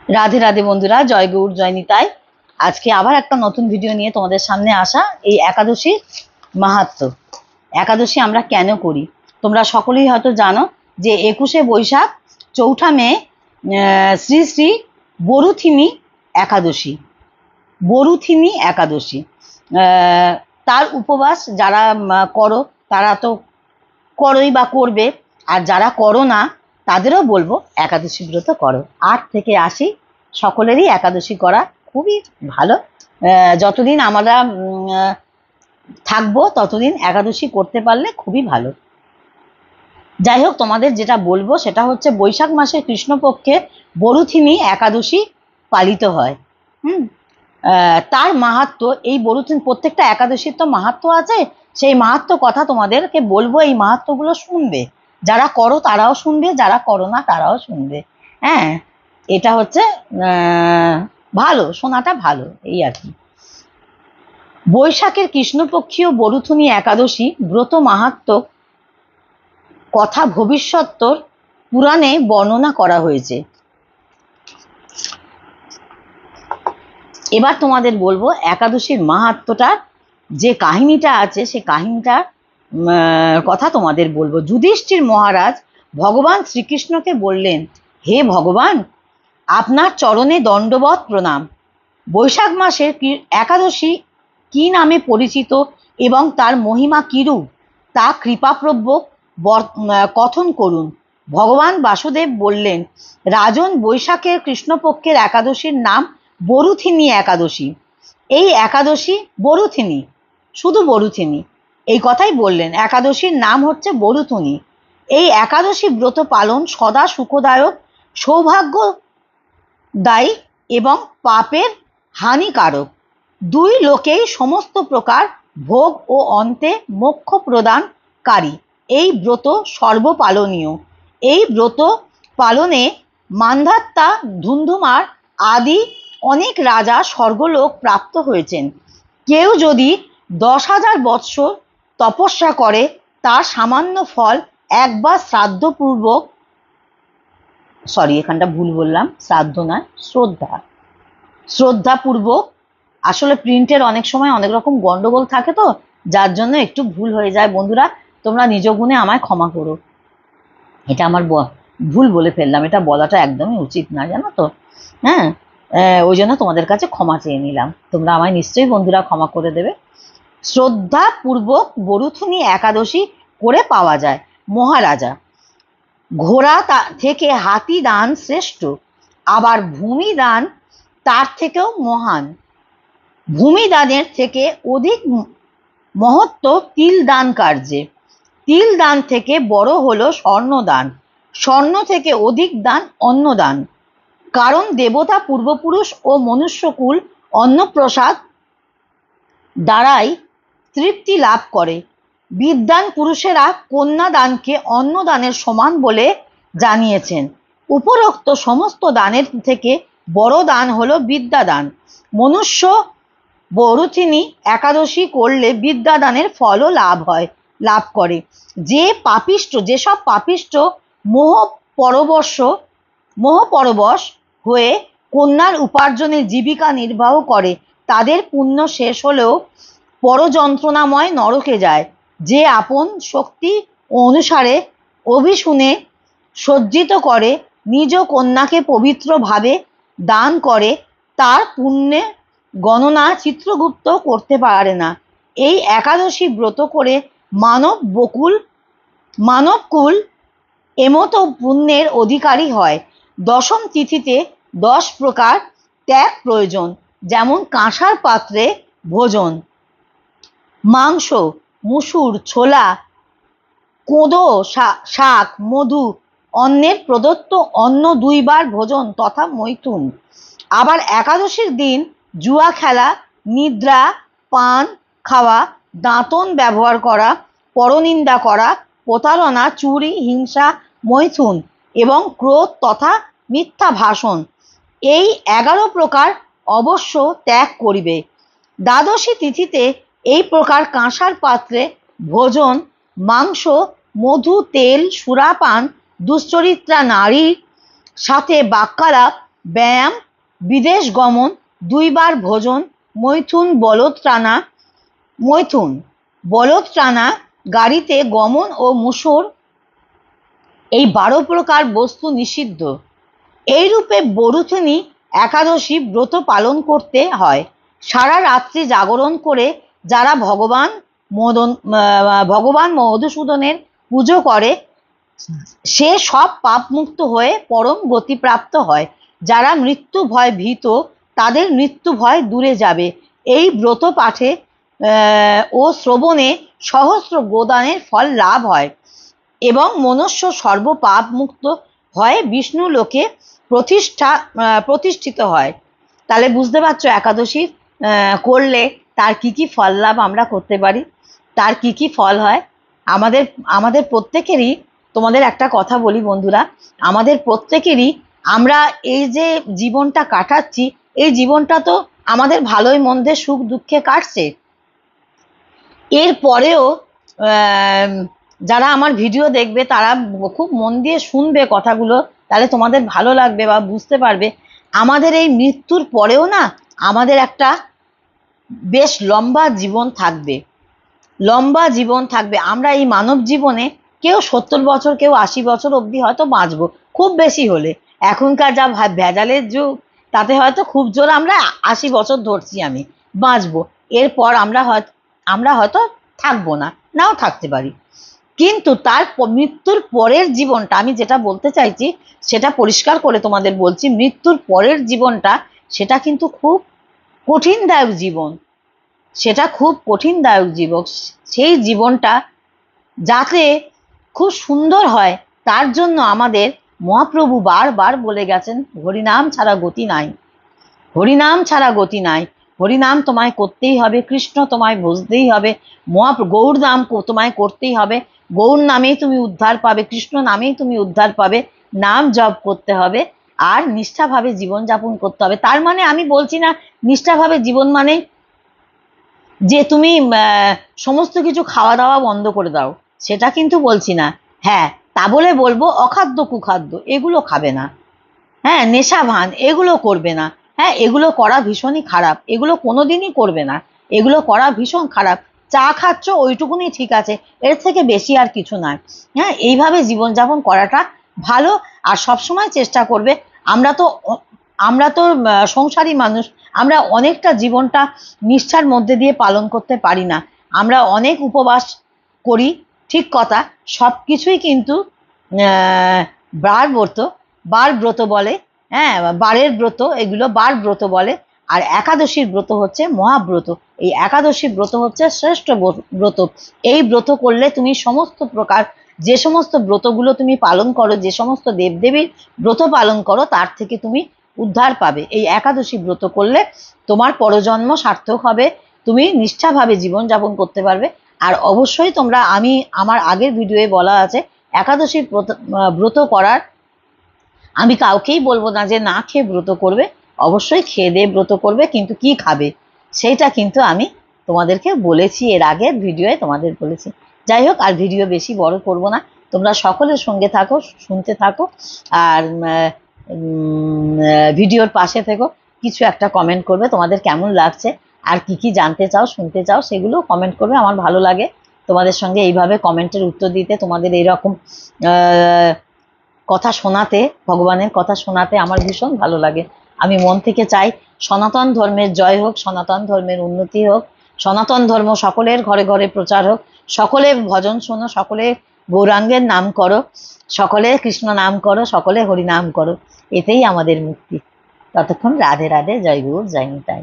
রাধে রাধে বন্ধুরা, জয় গৌর জয় নিতাই। আজকে আবার একটা নতুন ভিডিও নিয়ে তোমাদের সামনে আসা। এই একাদশীর মাহাত্ম্য, একাদশী আমরা কেন করি তোমরা সকলেই হয়তো জানো যে 21শে বৈশাখ 4ঠা মে শ্রী শ্রী বরুথিনী একাদশী, বরুথিনী একাদশী। তার উপবাস যারা করো তারা তো করোই বা করবে, আর যারা করো না তাদেরও বলবো একাদশী ব্রত করো। 8 থেকে 80 সকলেরই একাদশী করা খুবই ভালো। যতদিন আমরা থাকবো ততদিন একাদশী করতে পারলে খুবই ভালো। যাই হোক, তোমাদের যেটা বলবো সেটা হচ্ছে বৈশাখ মাসের কৃষ্ণপক্ষে বরুথিনী একাদশী পালিত হয়। তার মাহাত্ম্য, এই বরুথিনী প্রত্যেকটা একাদশীর তো মাহাত্ম্য আছে, সেই মাহাত্ম্য কথা তোমাদেরকে বলবো। এই মাহাত্ম্যগুলো শুনবে, যারা করো তারাও শুনবে, যারা করো না তারাও শুনবে। হ্যাঁ, এটা হচ্ছে ভালো, শোনাটা ভালো, এই আর কি। বৈশাখের কৃষ্ণপক্ষীয় বরুথিনী একাদশী ব্রত মাহাত্ম্য কথা ভবিষ্যত্তর পুরাণে বর্ণনা করা হয়েছে। এবার তোমাদের বলবো একাদশীর মাহাত্ম্যটার যে কাহিনীটা আছে সে কাহিনীটার কথা তোমাদের বলবো। যুধিষ্ঠির মহারাজ ভগবান শ্রীকৃষ্ণকে বললেন, হে ভগবান, আপনার চরণে দণ্ডবৎ প্রণাম। বৈশাখ মাসের একাদশী কি নামে পরিচিত এবং তার মহিমা কিরূপ তা কৃপাপ্রব্য কথন করুন। ভগবান বাসুদেব বললেন, রাজন, বৈশাখের কৃষ্ণপক্ষের একাদশীর নাম বরুথিনী একাদশী। এই একাদশী বরুথিনী, শুধু বরুথিনী, এই কথাই বললেন। একাদশীর নাম হচ্ছে বরুথিনী। এই একাদশী ব্রত পালন সদা সুখদায়ক, সৌভাগ্যদায়ী এবং পাপের হানিকারক। দুই লোকেই সমস্ত প্রকার ভোগ ও অন্তে মোক্ষ প্রদানকারী। এই ব্রত সর্বপালনীয়। এই ব্রত পালনে মান্ধাত্তা, ধুন্ধুমার আদি অনেক রাজা স্বর্গলোক প্রাপ্ত হয়েছেন। কেউ যদি 10,000 বৎসর তপস্যা করে তার সামান্য ফল একবার শ্রাদ্ধপূর্বক, এখানটা ভুল বললাম, শ্রাদ্ধ নয়, শ্রদ্ধাপূর্বক, আসলে প্রিন্টের অনেক সময় অনেক রকম গন্ডগোল থাকে তো, যার জন্য একটু ভুল হয়ে যায়। বন্ধুরা, তোমরা নিজ গুণে আমায় ক্ষমা করো, এটা আমার ভুল বলে ফেললাম, এটা বলাটা একদমই উচিত না, জানো তো। হ্যাঁ, ওই জন্য তোমাদের কাছে ক্ষমা চেয়ে নিলাম, তোমরা আমায় নিশ্চয়ই বন্ধুরা ক্ষমা করে দেবে। শ্রদ্ধাপূর্বক বরুথিনী একাদশী করে পাওয়া যায়। মহারাজা, ঘোড়া থেকে হাতি দান শ্রেষ্ঠ, আবার ভূমি দান তার থেকেও মহান। ভূমি দানের থেকে অধিক মহত্ব তিল দান কার্যে। তিল দান থেকে বড় হলো স্বর্ণদান, স্বর্ণ থেকে অধিক দান অন্নদান। কারণ দেবতা, পূর্বপুরুষ ও মনুষ্যকুল অন্নপ্রসাদ দ্বারাই তৃপ্তি লাভ করে। বিদ্বান পুরুষেরা কন্যাদানকে অন্নদানের সমান বলে জানিয়েছেন। উপরোক্ত সমস্ত দানের থেকে বড় দান হলো বিদ্যাদান। মনুষ্য বরুথিনী একাদশী করলে বিদ্যাদানের ফলও লাভ করে। যেসব পাপিষ্ঠ মোহপরবশ হয়ে কন্যার উপার্জনে জীবিকা নির্বাহ করে, তাদের পুণ্য শেষ হলেও পরযন্ত্রণাময় নরকে যায়। যে আপন শক্তি অনুসারে অভিশুনে সজ্জিত করে নিজ কন্যাকে পবিত্রভাবে দান করে, তার পুণ্যে গণনা চিত্রগুপ্ত করতে পারে না। এই একাদশী ব্রত করে মানবকুল এমতো পুণ্যের অধিকারী হয়। দশম তিথিতে 10 প্রকার ত্যাগ প্রয়োজন, যেমন কাঁসার পাত্রে ভোজন, মাংস, মুসুর, ছোলা, কোদো, শাক, মধু, অন্নের প্রদত্ত অন্ন 2 বার ভোজন তথা মৈথুন। আবার একাদশীর দিন জুয়া খেলা, নিদ্রা, পান খাওয়া, দাঁতন ব্যবহার করা, পরনিন্দা করা, প্রতারণা, চুরি, হিংসা, মৈথুন এবং ক্রোধ তথা মিথ্যা ভাষণ, এই 11 প্রকার অবশ্য ত্যাগ করিবে। দ্বাদশী তিথিতে এই প্রকার কাঁসার পাত্রে ভোজন, মাংস, মধু, তেল, সুরাপান, দুশ্চরিত্রা নারীর সাথে বাক্যালাপ, ব্যায়াম, বিদেশ গমন, 2 বার ভোজন, মৈথুন বলদ টানা, গাড়িতে গমন ও মুসর, এই 12 প্রকার বস্তু নিষিদ্ধ। এইরূপে বরুথিনী একাদশী ব্রত পালন করতে হয়। সারা রাত্রি জাগরণ করে যারা ভগবান মধুসূদনের পুজো করে সে সব পাপ মুক্ত হয়ে পরম গতিপ্রাপ্ত হয়। যারা মৃত্যু ভয় ভীত তাদের মৃত্যু ভয় দূরে যাবে। এই ব্রত পাঠে ও শ্রবণে সহস্র গোদানের ফল লাভ হয় এবং মনুষ্য সর্বপাপ মুক্ত হয় বিষ্ণু লোকে প্রতিষ্ঠিত হয়। তাহলে বুঝতে পারছো একাদশী করলে তার কি কি ফল লাভ আমরা করতে পারি, তার কি কি ফল হয়। আমাদের প্রত্যেকেরই, তোমাদের একটা কথা বলি বন্ধুরা, আমাদের প্রত্যেকেরই আমরা এই যে জীবনটা কাটাচ্ছি, এই জীবনটা তো আমাদের ভালোই মন্দে সুখ দুঃখে কাটছে। এর পরেও যারা আমার ভিডিও দেখবে তারা খুব মন দিয়ে শুনবে কথাগুলো, তাহলে তোমাদের ভালো লাগবে বা বুঝতে পারবে আমাদের এই মৃত্যুর পরেও না আমাদের একটা বেশ লম্বা জীবন থাকবে, লম্বা জীবন থাকবে। আমরা এই মানব জীবনে কেউ 70 বছর, কেউ 80 বছর অবধি হয়তো বাঁচবো খুব বেশি হলে। এখনকার যা ভেজালের যুগ, তাতে হয়তো খুব জোর আমরা 80 বছর ধরছি আমি বাঁচবো। এরপর আমরা হয়তো থাকবো না, নাও থাকতে পারি। কিন্তু তার মৃত্যুর পরের জীবনটা, আমি যেটা বলতে চাইছি সেটা পরিষ্কার করে তোমাদের বলছি, মৃত্যুর পরের জীবনটা সেটা কিন্তু খুব কঠিনদায়ক জীবন, সেটা খুব কঠিনদায়ক জীবন। সেই জীবনটা যাতে খুব সুন্দর হয় তার জন্য আমাদের মহাপ্রভু বারবার বলে গেছেন, হরিনাম ছাড়া গতি নাই, হরিনাম ছাড়া গতি নাই। হরিনাম তোমায় করতেই হবে, কৃষ্ণ তোমায় বুঝতেই হবে, গৌর নাম তোমায় করতেই হবে। গৌর নামেই তুমি উদ্ধার পাবে, কৃষ্ণ নামেই তুমি উদ্ধার পাবে। নাম জপ করতে হবে আর নিষ্ঠাভাবে জীবনযাপন করতে হবে। তার মানে আমি বলছি না নিষ্ঠাভাবে জীবন মানে যে তুমি সমস্ত কিছু খাওয়া দাওয়া বন্ধ করে দাও, সেটা কিন্তু বলছি না। হ্যাঁ, তা বলে বলবো অখাদ্য কুখাদ্য এগুলো খাবে না, হ্যাঁ, নেশা ভান এগুলো করবে না, হ্যাঁ, এগুলো করা ভীষণই খারাপ, এগুলো কোনোদিনই করবে না, এগুলো করা ভীষণ খারাপ। চা খাচ্ছ ওইটুকুনি ঠিক আছে, এর থেকে বেশি আর কিছু নয়। হ্যাঁ, এইভাবে জীবনযাপন করাটা ভালো। আর সবসময় চেষ্টা করবে, আমরা তো সংসারী মানুষ, আমরা অনেকটা জীবনটা নিষ্ঠার মধ্যে দিয়ে পালন করতে পারি না, আমরা অনেক উপবাস করি, ঠিক কথা, সব কিছুই কিন্তু বার ব্রত বলে, হ্যাঁ, বারের ব্রত, এগুলো বার ব্রত বলে। আর একাদশীর ব্রত হচ্ছে মহাব্রত। এই একাদশী ব্রত হচ্ছে শ্রেষ্ঠ ব্রত। এই ব্রত করলে তুমি সমস্ত প্রকার যে সমস্ত ব্রতগুলো তুমি পালন করো, যে সমস্ত দেবদেবীর ব্রত পালন করো, তার থেকে তুমি উদ্ধার পাবে। এই একাদশী ব্রত করলে তোমার পরজন্ম সার্থক হবে, তুমি নিষ্ঠাভাবে জীবনযাপন করতে পারবে। আর অবশ্যই তোমরা, আমার আগের ভিডিওয়ে বলা আছে, একাদশী ব্রত করার আমি কাউকেই বলবো না যে না খেয়ে ব্রত করবে, অবশ্যই খেয়ে দিয়ে ব্রত করবে, কিন্তু কি খাবে সেইটা কিন্তু আমি তোমাদেরকে বলেছি, এর আগের ভিডিওয়ে তোমাদের বলেছি। যাই হোক, আর ভিডিও বেশি বড় করব না, তোমরা সকলের সঙ্গে থাকো, শুনতে থাকো, আর ভিডিওর পাশে থেকো। কিছু একটা কমেন্ট করবে তোমাদের কেমন লাগছে, আর কি কি জানতে চাও, শুনতে চাও, সেগুলো কমেন্ট করবে। আমার ভালো লাগে তোমাদের সঙ্গে এইভাবে কমেন্টের উত্তর দিতে, তোমাদের এইরকম কথা শোনাতে, ভগবানের কথা শোনাতে আমার ভীষণ ভালো লাগে। আমি মন থেকে চাই সনাতন ধর্মের জয় হোক, সনাতন ধর্মের উন্নতি হোক, সনাতন ধর্ম সকলের ঘরে ঘরে প্রচার হোক, সকলে ভজন শোনো, সকলে গৌরাঙ্গের নাম করো, সকলে কৃষ্ণ নাম করো, সকলে হরি নাম করো, এতেই আমাদের মুক্তি। ততক্ষণ রাধে রাধে, জয় গুরু, জয় নিতাই।